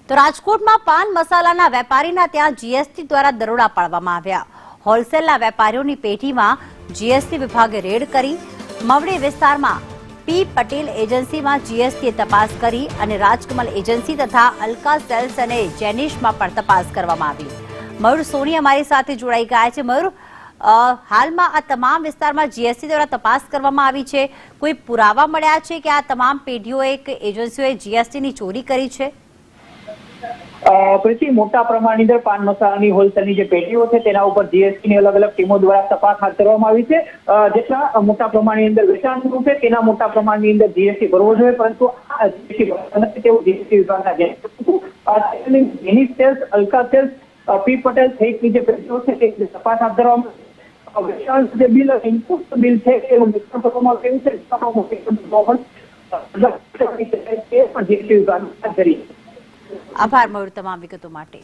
તો રાજકોટમાં પાન મસાલાના વેપારીના ત્યાં જીએસટી દ્વારા દરોડા પાડવામાં આવ્યા। હોલસેલના વેપારીઓની પેઢીમાં જીએસટી વિભાગે રેડ કરી। મવડી વિસ્તારમાં પી પટેલ એજન્સીમાં જીએસટીએ તપાસ કરી અને રાજકમલ એજન્સી તથા અલકા સેલ્સ અને જેનિશમાં પણ તપાસ કરવામાં આવી। મયુર સોની અમારી સાથે જોડાઈ ગયા છે। મયુર, હાલમાં આ તમામ વિસ્તારમાં જીએસટી દ્વારા તપાસ કરવામાં આવી છે। કોઈ પુરાવા મળ્યા છે કે આ તમામ પેઢીઓએ કે એજન્સીઓએ જીએસટીની ચોરી કરી છે? કૃષિ મોટા પ્રમાણની અંદર પાન મસાલાની હોલસેલની જે પેઢીઓ છે તેના ઉપર જીએસટીની અલગ અલગ ટીમો દ્વારા તપાસ હાથ ધરવામાં આવી છે। જેટલા મોટા પ્રમાણની અંદર વેચાણ થયું છે તેના મોટા પ્રમાણની અંદર જીએસટી ભરવો જોઈએ, પરંતુ આ જીએસટી નથી તેવું જીએસટી વિભાગના જેની સેલ્સ, અલકા સેલ્સ, પી પટેલ સહિતની જે પેઢીઓ છે તે તપાસ હાથ ધરવામાં વેચાણ જે બિલ, ઇનપુટ બિલ છે એનું વિતરણ કરવામાં આવ્યું છે। જીએસટી વિભાગ હાથ ધરી। આભાર મયુર તમામ વિગતો માટે।